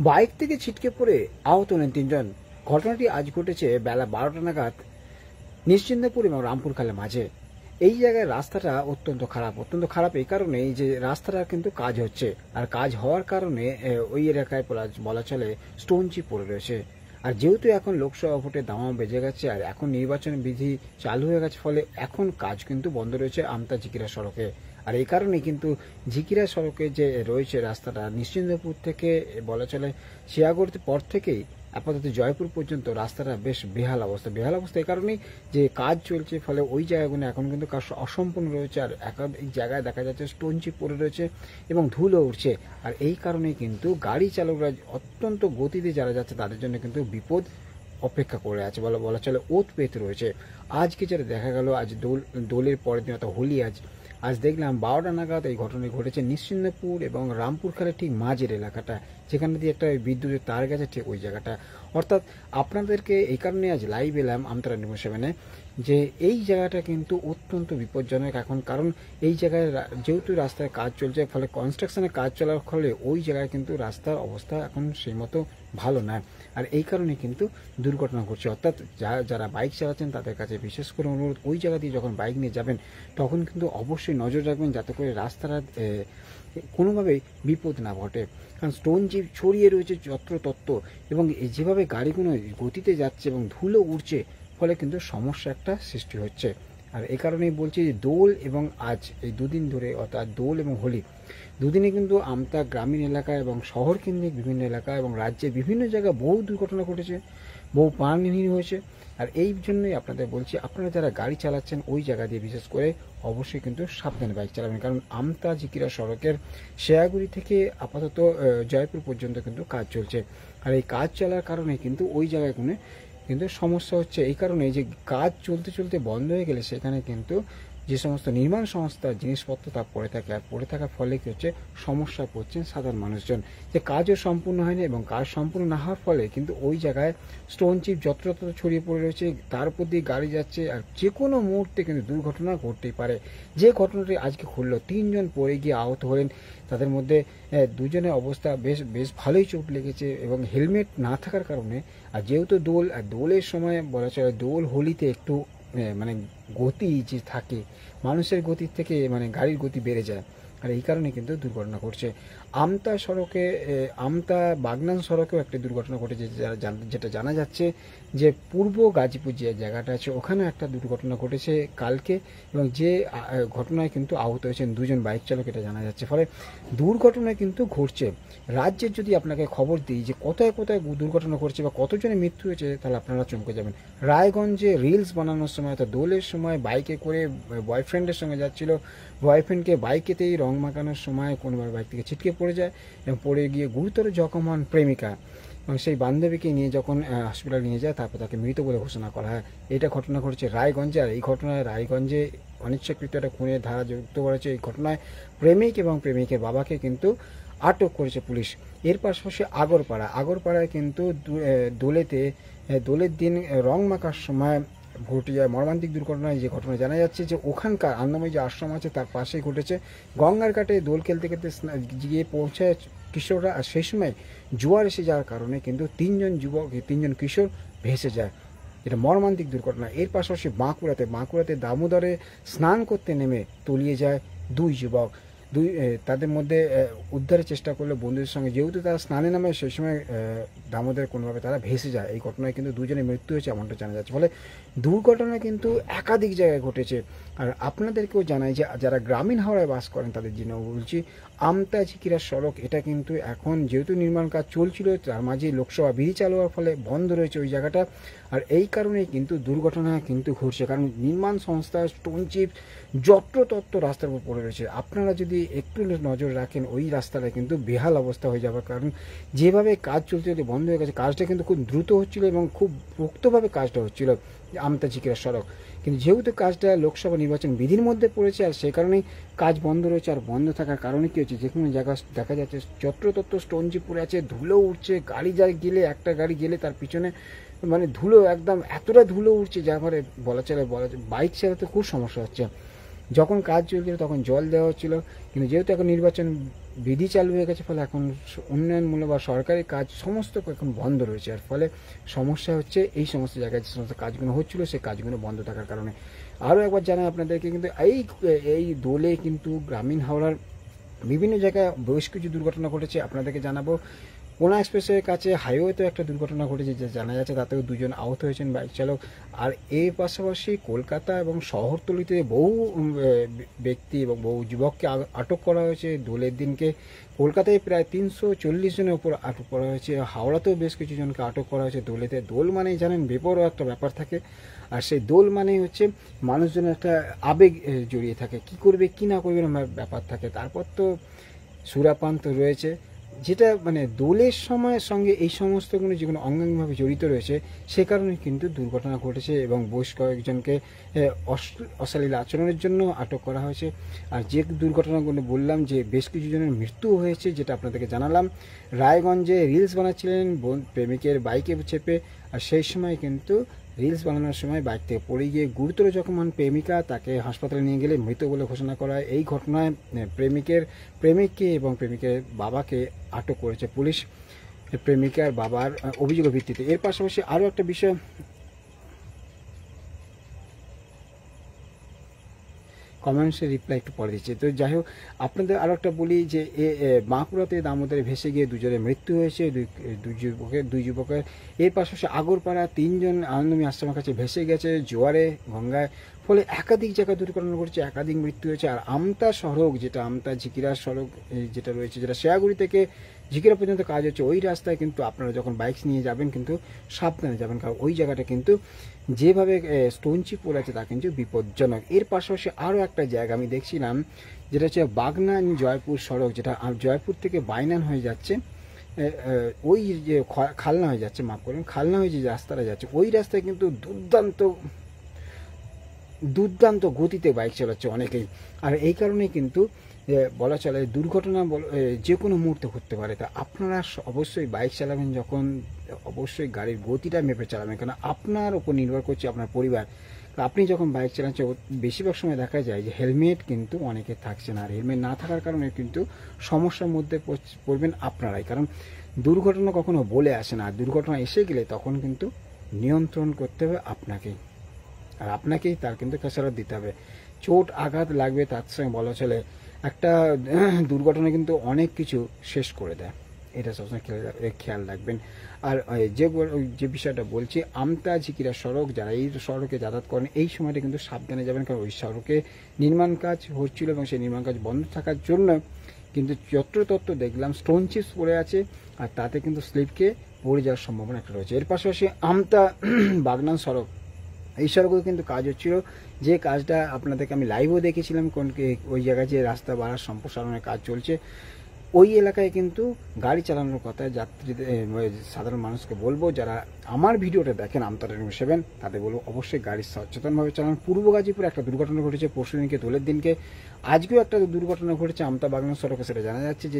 Bike থেকে ছিটকে পড়ে আহত হলেন তিনজন। ঘটনাটি আজ ঘটেছে বেলা 12টা নাগাদ নিশ্চিন্তপুর এবং রামপুরখালের মাঝে। এই জায়গায় রাস্তাটা অত্যন্ত খারাপ এই কারণে যে রাস্তাটা কিন্তু কাজ হচ্ছে, আর কাজ হওয়ার কারণে ওই এলাকায় বলা চলে স্টোন চিপ পড়ে রয়েছে। আর যেহেতু এখন লোকসভা ভোটের দামামা বেজে গেছে আর এখন নির্বাচন বিধি চালু হয়ে গেছে, ফলে এখন কাজ কিন্তু বন্ধ রয়েছে আমতা জিকিরা সড়কে। আর এই কারণে কিন্তু ঝিকিরা সড়কে যে রয়েছে রাস্তাটা নিশ্চিন্তপুর থেকে বলা চলে শিয়াগড় পর থেকেই আপাতত জয়পুর পর্যন্ত রাস্তাটা বেশ বেহাল অবস্থা এই কারণেই যে কাজ চলছে, ফলে ওই জায়গাগুলো এখন কিন্তু কাজ অসম্পূর্ণ রয়েছে। আর একাধিক জায়গায় দেখা যাচ্ছে স্টোন চিপ পড়ে রয়েছে এবং ধুলো উঠছে। আর এই কারণেই কিন্তু গাড়ি চালকরা অত্যন্ত গতিতে যারা যাচ্ছে তাদের জন্য কিন্তু বিপদ অপেক্ষা করে আছে, বলা চলে ওত পেতে রয়েছে। আজকে যেটা দেখা গেল, আজ দোলের পরের দিন অর্থাৎ হোলি, আজ দেখলাম 12টা নাগাদ এই ঘটনাটি ঘটেছে নিশ্চিন্তপুর এবং রামপুরখালের ঠিক মাঝের এলাকাটা, যেখানে দিয়ে একটা বিদ্যুতের তার গেছে ঠিক ওই জায়গাটা। অর্থাৎ আপনাদেরকে এই কারণে আজ লাইভ এলাম আমতারা নিউজ 7-এ যে এই জায়গাটা কিন্তু অত্যন্ত বিপজ্জনক এখন, কারণ এই জায়গায় যেহেতু রাস্তায় কাজ চলছে, ফলে কনস্ট্রাকশনের কাজ চলার ফলে ওই জায়গায় কিন্তু রাস্তার অবস্থা এখন সেই মতো ভালো নয়। আর এই কারণে কিন্তু দুর্ঘটনা ঘটছে। অর্থাৎ যারা বাইক চালাচ্ছেন তাদের কাছে বিশেষ করে অনুরোধ, ওই জায়গা দিয়ে যখন বাইক নিয়ে যাবেন তখন কিন্তু অবশ্যই নজর রাখবেন যাতে করে রাস্তাটা কোনোভাবেই বিপদ না ঘটে। কারণ স্টোন চিপ ছড়িয়ে রয়েছে যত্রতত্র এবং যেভাবে গাড়িগুলো গতিতে যাচ্ছে এবং ধুলো উড়ছে, ফলে কিন্তু সমস্যা একটা সৃষ্টি হচ্ছে। আর এই কারণেই বলছি যে দোল এবং আজ এই দুদিন ধরে, অর্থাৎ দোল এবং হোলি দুদিনে কিন্তু আমতা গ্রামীণ এলাকা এবং শহর কেন্দ্রিক বিভিন্ন এলাকা এবং রাজ্যের বিভিন্ন জায়গায় বহু দুর্ঘটনা ঘটেছে, বহু প্রাণহানি হয়েছে। আর এই জন্যই আপনাদের বলছি, আপনারা যারা গাড়ি চালাচ্ছেন ওই জায়গা দিয়ে বিশেষ করে অবশ্যই কিন্তু সাবধানে বাইক চালাবেন, কারণ আমতা জিকিরা সড়কের শেয়াগুড়ি থেকে আপাতত জয়পুর পর্যন্ত কিন্তু কাজ চলছে। আর এই কাজ চলার কারণে কিন্তু ওই জায়গায় কিন্তু সমস্যা হচ্ছে। এই কারণে যে কাজ চলতে চলতে বন্ধ হয়ে গেলে সেখানে কিন্তু যে সমস্ত নির্মাণ সংস্থার জিনিসপত্র তা পড়ে থাকে, আর পড়ে থাকার ফলে কি হচ্ছে, সমস্যায় পড়ছেন সাধারণ মানুষজন, যে কাজও সম্পূর্ণ হয়নি এবং কাজ সম্পূর্ণ না হওয়ার ফলে কিন্তু ওই জায়গায় স্টোন চিপ যত্রতত্র ছড়িয়ে পড়ে রয়েছে, তার উপর দিয়ে গাড়ি যাচ্ছে। আর যে কোনো মুহূর্তে কিন্তু দুর্ঘটনা ঘটতেই পারে। যে ঘটনাটি আজকে ঘটল, 3 জন পড়ে গিয়ে আহত হলেন, তাদের মধ্যে দুজনের অবস্থা বেশ ভালোই চোট লেগেছে এবং হেলমেট না থাকার কারণে। আর যেহেতু দোলের সময় বলা চলে দোল হোলিতে একটু মানে গতি যে থাকে মানুষের গতির থেকে গাড়ির গতি বেড়ে যায়, আর এই কারণে কিন্তু দুর্ঘটনা ঘটছে। আমতা সড়কে আমতা বাগনান সড়কেও একটা দুর্ঘটনা ঘটেছে, যেটা জানা যাচ্ছে যে পূর্ব গাজীপুর যে জায়গাটা আছে ওখানে একটা দুর্ঘটনা ঘটেছে কালকে, এবং যে ঘটনায় কিন্তু আহত হয়েছেন 2 জন বাইক চালক, এটা জানা যাচ্ছে। ফলে দুর্ঘটনা কিন্তু ঘটছে। রাজ্যের যদি আপনাকে খবর দিই যে কোথায় কোথায় দুর্ঘটনা ঘটছে বা কতজনের মৃত্যু হয়েছে, তাহলে আপনারা চমকে যাবেন। রায়গঞ্জে রিলস বানানোর সময়, অর্থাৎ দোলের সময় বাইকে করে বয়ফ্রেন্ডের সঙ্গে যাচ্ছিল, বয়ফ্রেন্ডকে বাইকেতেই রং মাখানোর সময় কোনোবার বাইক থেকে ছিটকে পড়ে যায় এবং পড়ে গিয়ে গুরুতর জখম হন প্রেমিকা, এবং সেই বান্ধবীকে নিয়ে যখন হসপিটাল নিয়ে যায় তারপর তাকে মৃত বলে ঘোষণা করা হয়। এটা ঘটনা ঘটেছে রায়গঞ্জে। আর এই ঘটনায় রায়গঞ্জে অনিচ্ছাকৃত একটা খুনের ধারা যুক্ত করেছে। এই ঘটনায় প্রেমিক এবং প্রেমিকের বাবাকে কিন্তু আটক করেছে পুলিশ। এর পাশাপাশি আগরপাড়ায় কিন্তু দোলের দিন রং মাখার সময় ঘটে যায় মর্মান্তিক দুর্ঘটনায়। যে ঘটনা জানা যাচ্ছে যে ওখানকার আনন্দময়ী যে আশ্রম আছে তার পাশেই ঘটেছে। গঙ্গার ঘাটে দোল খেলতে খেলতে গিয়ে পৌঁছায় কিশোররা, আর সেই সময় জোয়ার এসে যাওয়ার কারণে কিন্তু 3 জন কিশোর ভেসে যায়। এটা মর্মান্তিক দুর্ঘটনা। এর পাশাপাশি বাঁকুড়াতে দামোদরে স্নান করতে নেমে তলিয়ে যায় 2 যুবক। তাদের মধ্যে উদ্ধারের চেষ্টা করলে বন্ধুদের সঙ্গে, যেহেতু তারা স্নানে নামে সেই সময় দামোদরে কোনোভাবে তারা ভেসে যায়। এই ঘটনায় কিন্তু 2 জনের মৃত্যু হয়েছে এমনটা জানা যাচ্ছে। ফলে দুর্ঘটনা কিন্তু একাধিক জায়গায় ঘটেছে। আর আপনাদেরকেও জানাই যে যারা গ্রামীণ হাওড়ায় বাস করেন তাদের জন্য বলছি, আমতা ঝিকিরা সড়ক এটা কিন্তু এখন যেহেতু নির্মাণ কাজ চলছিল, তার মাঝে লোকসভা বিধি চালু হওয়ার ফলে বন্ধ রয়েছে ওই জায়গাটা। আর এই কারণেই কিন্তু দুর্ঘটনা কিন্তু ঘটছে, কারণ নির্মাণ সংস্থা স্টোন চিপ যত্রতত্র রাস্তার উপর পড়ে রয়েছে। আপনারা যদি একটু নজর রাখেন ওই রাস্তাটা কিন্তু বেহাল অবস্থা হয়ে যাবে, কারণ যেভাবে কাজ চলতে বন্ধ হয়ে গেছে। কাজটা কিন্তু খুব দ্রুত হচ্ছিল এবং খুব পোক্তভাবে কাজটা হচ্ছিল আমতা ঝিকিরা সড়ক, কিন্তু যেহেতু কাজটা লোকসভা নির্বাচন বিধির মধ্যে পড়েছে আর সেই কারণেই কাজ বন্ধ রয়েছে। আর বন্ধ থাকার কারণে কী হচ্ছে, যে কোনো জায়গা দেখা যাচ্ছে যত্রতত্র স্টোন চিপ পড়ে আছে, ধুলো উঠছে। একটা গাড়ি গেলে তার পিছনে ধুলো একদম এতটা ধুলো উঠছে, যা বলা চলে বাইক চালাতে খুব সমস্যা হচ্ছে। যখন কাজ চলছিল তখন জল দেওয়া হচ্ছিল, কিন্তু যেহেতু এখন নির্বাচন বিধি চালু হয়ে গেছে, ফলে এখন উন্নয়নমূলক বা সরকারি কাজ সমস্ত এখন বন্ধ রয়েছে। আর ফলে সমস্যা হচ্ছে এই সমস্ত জায়গায় যে সমস্ত কাজগুলো হচ্ছিল সেই কাজগুলো বন্ধ থাকার কারণে। আরও একবার জানাই আপনাদেরকে, কিন্তু এই দোলে কিন্তু গ্রামীণ হাওড়ার বিভিন্ন জায়গায় বেশ কিছু দুর্ঘটনা ঘটেছে। আপনাদেরকে জানাবো, কোনা এক্সপ্রেসের কাছে হাইওয়েতেও একটা দুর্ঘটনা ঘটেছে, যে জানা যাচ্ছে তাতেও 2 জন আহত হয়েছেন বাইক চালক। আর এর পাশাপাশি কলকাতা এবং শহরতলিতে বহু ব্যক্তি এবং বহু যুবককে আটক করা হয়েছে দোলের দিনকে। কলকাতায় প্রায় 340 জনের উপর আটক করা হয়েছে, হাওড়াতেও বেশ কিছু জনকে আটক করা হয়েছে দোলেতে। দোল মানেই জানেন বেপরোয়া একটা ব্যাপার থাকে, আর সেই দোল মানেই হচ্ছে মানুষজনের একটা আবেগ জড়িয়ে থাকে, কি করবে কি না করবে ব্যাপার থাকে। তারপর তো সুরাপান তো রয়েছে, যেটা মানে দোলের সময়ের সঙ্গে এই সমস্তগুলো যেগুলো অঙ্গাঙ্গিভাবে জড়িত রয়েছে, সে কারণে কিন্তু দুর্ঘটনা ঘটেছে এবং বেশ কয়েকজনকে অশ্লীল আচরণের জন্য আটক করা হয়েছে। আর যে দুর্ঘটনাগুলো বললাম যে বেশ কিছু জনের মৃত্যু হয়েছে, যেটা আপনাদেরকে জানালাম। রায়গঞ্জে রিলস বানাচ্ছিলেন প্রেমিকের বাইকে চেপে, আর সেই সময় কিন্তু রিলস বানানোর সময় বাইক থেকে পড়ে গিয়ে গুরুতর জখম হন প্রেমিকা, তাকে হাসপাতালে নিয়ে গেলে মৃত বলে ঘোষণা করা হয়। এই ঘটনায় প্রেমিককে এবং প্রেমিকের বাবাকে আটক করেছে পুলিশ, প্রেমিকার বাবার অভিযোগের ভিত্তিতে। এর পাশাপাশি আরও একটা বিষয়, কমেন্টসে রিপ্লাই একটু পরে দিচ্ছে। তো যাই হোক, আপনাদের আরও একটা বলি যে বাঁকুড়াতে দামোদরে ভেসে গিয়ে 2 জনের মৃত্যু হয়েছে, দুই যুবকের। এর পাশাপাশি আগরপাড়া 3 জন আনন্দমী আশ্রমের কাছে ভেসে গেছে জোয়ারে গঙ্গায়, ফলে একাধিক জায়গায় দুর্ঘটনা ঘটেছে, একাধিক মৃত্যু হয়েছে। আর আমতা সড়ক, যেটা আমতা ঝিকিরা সড়ক যেটা রয়েছে, যেটা শেয়াগুড়ি থেকে ঝিকিরা পর্যন্ত কাজ হচ্ছে, ওই রাস্তায় কিন্তু আপনারা যখন বাইক নিয়ে যাবেন কিন্তু সাবধানে যাবেন, কারণ ওই জায়গাটা কিন্তু যেভাবে স্টোনচিপ পড়ে আছে তা কিন্তু বিপজ্জনক। এর পাশাপাশি আরও একটা জায়গা আমি দেখছিলাম, যেটা হচ্ছে বাগনান জয়পুর সড়ক, যেটা জয়পুর থেকে বাইনান হয়ে যাচ্ছে, ওই যে খালনা হয়ে যাচ্ছে, মাফ করুন, খালনা হয়ে যে রাস্তাটা যাচ্ছে, ওই রাস্তায় কিন্তু দুর্দান্ত গতিতে বাইক চালাচ্ছে অনেকেই। আর এই কারণেই কিন্তু বলা চলে দুর্ঘটনা যে কোনো মুহূর্তে ঘটতে পারে। তা আপনারা অবশ্যই বাইক চালাবেন যখন, অবশ্যই গাড়ির গতিটা মেপে চালাবেন, কারণ আপনার উপর নির্ভর করছে আপনার পরিবার। আপনি যখন বাইক চালাচ্ছেন বেশিরভাগ সময় দেখা যায় যে হেলমেট কিন্তু অনেকে থাকছে না, আর হেলমেট না থাকার কারণে কিন্তু সমস্যার মধ্যে পড়বেন আপনারাই, কারণ দুর্ঘটনা কখনো বলে আসে না। দুর্ঘটনা এসে গেলে তখন কিন্তু নিয়ন্ত্রণ করতে হবে আপনাকেই, আর আপনাকেই তার কিন্তু খেসারত দিতে হবে। চোট আঘাত লাগবে, তার সঙ্গে বলা চলে একটা দুর্ঘটনা কিন্তু অনেক কিছু শেষ করে দেয়, এটা সবসময় খেয়াল রাখবেন। আর যে বিষয়টা বলছি, আমতা ঝিকিরা সড়ক, যারা এই সড়কে যাতায়াত করেন এই সময়টা কিন্তু সাবধানে যাবেন, কারণ ওই সড়কে নির্মাণ কাজ হচ্ছিল এবং সেই নির্মাণ কাজ বন্ধ থাকার জন্য কিন্তু যত্রতত্র দেখলাম স্টোন চিপস পড়ে আছে, আর তাতে কিন্তু স্লিপকে পড়ে যাওয়ার সম্ভাবনা একটা রয়েছে। এর পাশাপাশি আমতা বাগনান সড়ক, এই সড়কেও কিন্তু কাজ হচ্ছিল, যে কাজটা আপনাদেরকে আমি লাইভও দেখেছিলাম, ওই জায়গায় যে রাস্তা বাড়ার সম্প্রসারণের কাজ চলছে, ওই এলাকায় কিন্তু গাড়ি চালানোর কথা যাত্রীদের সাধারণ মানুষকে বলবো, যারা আমার ভিডিওটা দেখেন আমতা 7, তাদের বলবো অবশ্যই গাড়ি সচেতনভাবে চালান। পূর্ব গাজীপুরে একটা দুর্ঘটনা ঘটেছে পরশু দিনকে দোলের দিনকে, আজকেও একটা দুর্ঘটনা ঘটেছে আমতা বাগনান সড়কে, সেটা জানা যাচ্ছে যে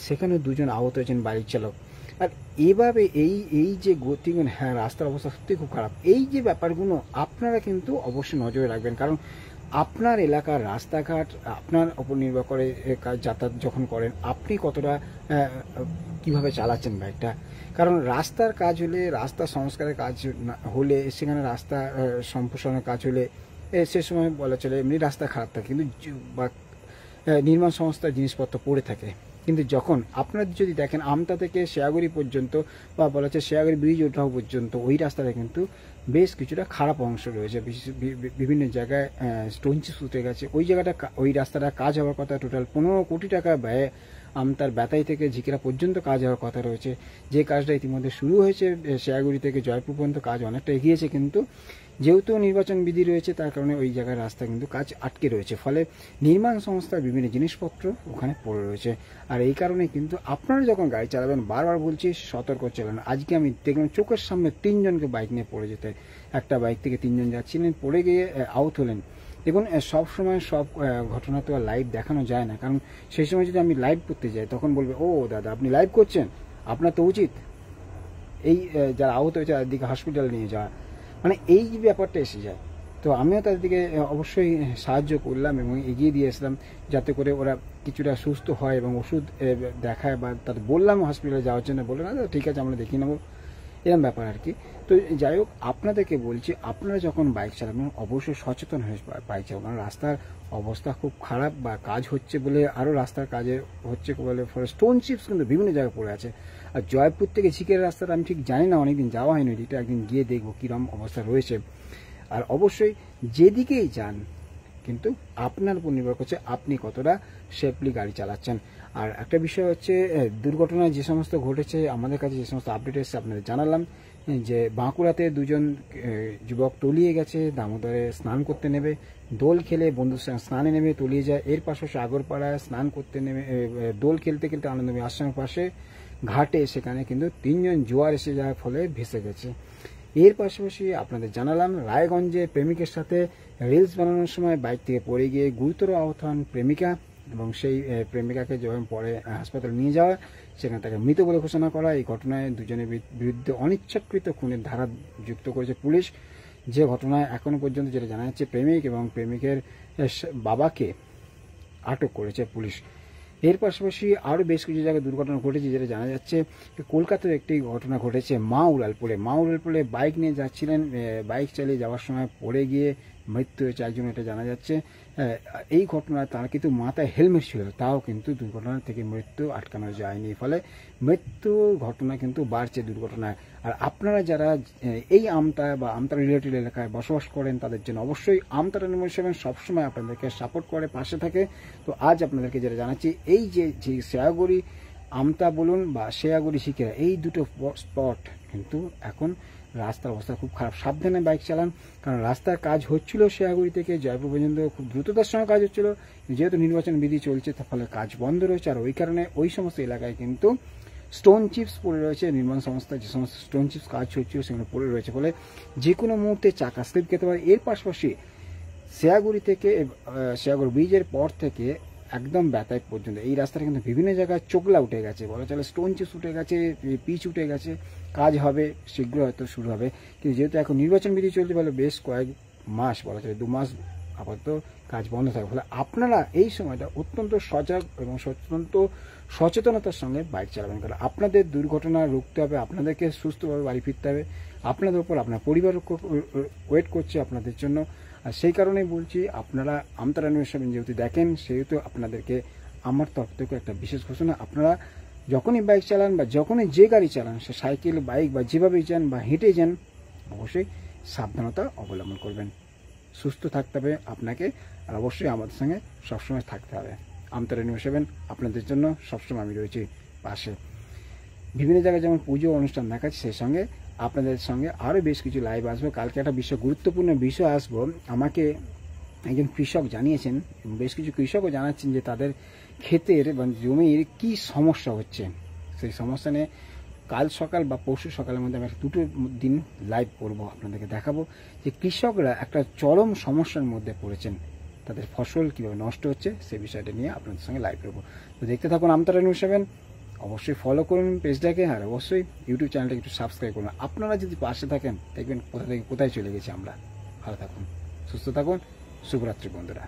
সেখানে 2 জন আহত হয়েছেন বাইক চালক। আর এভাবে এই যে গতিগুণ, হ্যাঁ রাস্তার অবস্থা সত্যি খুব খারাপ, এই যে ব্যাপারগুলো আপনারা কিন্তু অবশ্যই নজরে রাখবেন, কারণ আপনার এলাকার রাস্তাঘাট আপনার উপর নির্ভর করে যাতায়াত যখন করেন আপনি কতটা কিভাবে চালাচ্ছেন বাইকটা। কারণ রাস্তার কাজ হলে, রাস্তা সংস্কারের কাজ হলে, সেখানে রাস্তা সম্প্রসারণের কাজ হলে সে সময় বলা চলে এমনি রাস্তা খারাপ থাকে, কিন্তু বা নির্মাণ সংস্থার জিনিসপত্র পড়ে থাকে। কিন্তু যখন আপনারা যদি দেখেন আমতা থেকে শেয়াগুড়ি পর্যন্ত, বা বলা হচ্ছে শেয়াগুড়ি ব্রিজ ওঠাও পর্যন্ত, ওই রাস্তাটা কিন্তু বেশ কিছুটা খারাপ অংশ রয়েছে, বিভিন্ন জায়গায় স্টোন চিপস উঠে গেছে। ওই রাস্তাটা কাজ হওয়ার কথা, টোটাল 15 কোটি টাকা ব্যয়ে আমতার ব্যাতাই থেকে ঝিকিরা পর্যন্ত কাজ হওয়ার কথা রয়েছে, যে কাজটা ইতিমধ্যে শুরু হয়েছে। শেয়াগুড়ি থেকে জয়পুর পর্যন্ত কাজ অনেকটা এগিয়েছে, কিন্তু যেহেতু নির্বাচন বিধি রয়েছে তার কারণে ওই জায়গায় রাস্তা কিন্তু কাজ আটকে রয়েছে, ফলে নির্মাণ সংস্থার বিভিন্ন জিনিসপত্র ওখানে পড়ে রয়েছে। আর এই কারণে কিন্তু আপনারা যখন গাড়ি চালাবেন, বারবার বলছি সতর্ক চালান। আজকে আমি দেখলাম চোখের সামনে 3 জনকে বাইক নিয়ে পড়ে যেতে, একটা বাইক থেকে 3 জন যাচ্ছিলেন, পড়ে গিয়ে আউট হলেন। দেখুন সব সময় সব ঘটনা তো আর লাইভ দেখানো যায় না, কারণ সেই সময় যদি আমি লাইভ করতে যাই তখন বলবে, ও দাদা আপনি লাইভ করছেন, আপনার তো উচিত এই যারা আহত হয়েছে তাদেরকে হসপিটাল নিয়ে যাওয়া, মানে এই ব্যাপারটা এসে যায়। তো আমিও তাদেরকে অবশ্যই সাহায্য করলাম এবং এগিয়ে দিয়ে আসলাম, যাতে করে ওরা কিছুটা সুস্থ হয় এবং ওষুধ দেখায়, বা তাদের বললাম হসপিটালে যাওয়ার জন্য, বললো না ঠিক আছে আমরা দেখিয়ে নেবো, এরকম ব্যাপার আর কি। তো যাই হোক, আপনাদেরকে বলছি, আপনারা যখন বাইক চালাবেন অবশ্যই সচেতন হয়ে বাইক চালাবেন, কারণ রাস্তার অবস্থা খুব খারাপ, বা কাজ হচ্ছে বলে আরও রাস্তার কাজে হচ্ছে বলে ফলে স্টোন চিপস কিন্তু বিভিন্ন জায়গায় পড়ে আছে। আর জয়পুর থেকে ঝিকের রাস্তাটা আমি ঠিক জানি না, অনেকদিন যাওয়া হয়নি, এটা একদিন গিয়ে দেখবো কীরকম অবস্থা রয়েছে। আর অবশ্যই যেদিকেই যান কিন্তু আপনার উপর নির্ভর করছে আপনি কতটা সেফলি গাড়ি চালাচ্ছেন। আর একটা বিষয় হচ্ছে, দুর্ঘটনা যে সমস্ত ঘটেছে, আমাদের কাছে যে সমস্ত আপডেট এসেছে আপনাদের জানালাম, যে বাঁকুড়াতে দুজন যুবক তলিয়ে গেছে, দামোদরে স্নান করতে নেবে, দোল খেলে বন্ধুর সঙ্গে স্নানে নেমে তলিয়ে যায়। এর পাশাপাশি আগরপাড়ায় স্নান করতে নেমে দোল খেলতে খেলতে আনন্দময়ী আশ্রমের পাশে ঘাটে সেখানে কিন্তু 3 জন জোয়ার এসে যাওয়ার ফলে ভেসে গেছে। এর পাশাপাশি আপনাদের জানালাম রায়গঞ্জে প্রেমিকের সাথে রিলস বানানোর সময় বাইক থেকে পড়ে গিয়ে গুরুতর আহত হন প্রেমিকা, এবং সেই প্রেমিকাকে যখন পরে হাসপাতালে নিয়ে যাওয়া, সেখানে তাকে মৃত বলে ঘোষণা করা। এই ঘটনায় দুজনের বিরুদ্ধে অনিচ্ছাকৃত খুনের ধারা যুক্ত করেছে পুলিশ, যে ঘটনায় এখনো পর্যন্ত যেটা জানা যাচ্ছে প্রেমিক এবং প্রেমিকের বাবাকে আটক করেছে পুলিশ। এর পাশাপাশি আরও বেশ কিছু জায়গায় দুর্ঘটনা ঘটেছে, যেটা জানা যাচ্ছে কলকাতার একটি ঘটনা ঘটেছে মা উড়ালপুরে বাইক নিয়ে যাচ্ছিলেন, বাইক চালিয়ে যাওয়ার সময় পড়ে গিয়ে মৃত্যু হয়েছে একজন, এটা জানা যাচ্ছে। এই ঘটনায় তার কিন্তু মাথায় হেলমেট ছিল, তাও কিন্তু দুর্ঘটনা থেকে মৃত্যু আটকানো যায়নি, ফলে মৃত্যু ঘটনা কিন্তু বাড়ছে দুর্ঘটনায়। আর আপনারা যারা এই আমতা বা আমতা রিলেটেড এলাকায় বসবাস করেন, তাদের জন্য অবশ্যই আমতারা নিউজ সবসময় আপনাদেরকে সাপোর্ট করে পাশে থাকে। তো আজ আপনাদেরকে যেটা জানাচ্ছি, এই যে শেয়াগুড়ি আমতা বলুন বা শেয়াগুড়ি শিখেরা, এই দুটো স্পট কিন্তু এখন রাস্তার অবস্থা খুব খারাপ, সাবধানে বাইক চালান। কারণ রাস্তার কাজ হচ্ছিল শেয়াগুড়ি থেকে জয়পুর পর্যন্ত, খুব দ্রুততার সঙ্গে কাজ হচ্ছিল, যেহেতু নির্বাচন বিধি চলছে তার ফলে কাজ বন্ধ রয়েছে। আর ওই কারণে ওই সমস্ত এলাকায় কিন্তু স্টোন চিপস পড়ে রয়েছে, নির্মাণ সংস্থা যে সমস্ত স্টোন চিপস কাজ হচ্ছিল সেগুলো পড়ে রয়েছে, ফলে যে কোনো মুহূর্তে চাকা স্লিপ খেতে পারে। এর পাশাপাশি শেয়াগুড়ি ব্রিজের পর থেকে একদম ব্যাতায় পর্যন্ত এই রাস্তাটা কিন্তু বিভিন্ন জায়গায় চোখলা উঠে গেছে, বলা চলে স্টোন চিপস উঠে গেছে, পিচ উঠে গেছে, কাজ হবে শীঘ্র হয়তো শুরু হবে। কিন্তু যেহেতু এখন নির্বাচন বিধি চলছে বলে বেশ কয়েক মাস, বলা চলে 2 মাস আপাতত কাজ বন্ধ থাকবে, ফলে আপনারা এই সময়টা অত্যন্ত সজাগ এবং অত্যন্ত সচেতনতার সঙ্গে বাইক চালাবেন। কারণ আপনাদের দুর্ঘটনা রুখতে হবে, আপনাদেরকে সুস্থভাবে বাড়ি ফিরতে হবে, আপনাদের উপর আপনার পরিবার ওয়েট করছে আপনাদের জন্য। আর সেই কারণেই বলছি, আপনারা আমতারা নিউজ যেহেতু দেখেন, সেহেতু আপনাদেরকে আমার তরফ থেকে একটা বিশেষ ঘোষণা, আপনারা যখনই বাইক চালান বা যখনই যে গাড়ি চালান, সে সাইকেল বাইক বা যেভাবেই যান বা হেঁটে যান, অবশ্যই সাবধানতা অবলম্বন করবেন। সুস্থ থাকতে হবে আপনাকে, আর অবশ্যই আমাদের সঙ্গে সবসময় থাকতে হবে। আমতারা নিউজ আপনাদের জন্য সবসময় আমি রয়েছি পাশে। বিভিন্ন জায়গায় যেমন পুজো অনুষ্ঠান দেখাচ্ছে, সেই সঙ্গে আপনাদের সঙ্গে আরও বেশ কিছু লাইভ আসবে। কালকে একটা গুরুত্বপূর্ণ বিষয় আসবো, আমাকে একজন কৃষক জানিয়েছেন, বেশ কিছু কৃষকও জানাচ্ছেন যে তাদের ক্ষেতের বা জমির কি সমস্যা হচ্ছে। সেই সমস্যা নিয়ে কাল সকাল বা পরশু সকালের মধ্যে আমি 2 দিন লাইভ করবো, আপনাদেরকে দেখাবো যে কৃষকরা একটা চরম সমস্যার মধ্যে পড়েছেন, তাদের ফসল কীভাবে নষ্ট হচ্ছে সেই বিষয়টা নিয়ে আপনাদের সঙ্গে লাইভ করবো। তো দেখতে থাকুন আমতারা নিউজ 7, অবশ্যই ফলো করুন পেজটাকে, আর অবশ্যই ইউটিউব চ্যানেলটাকে একটু সাবস্ক্রাইব করুন। আপনারা যদি পাশে থাকেন দেখবেন কোথা থেকে কোথায় চলে গেছি আমরা। ভালো থাকুন, সুস্থ থাকুন, শুভরাত্রি বন্ধুরা।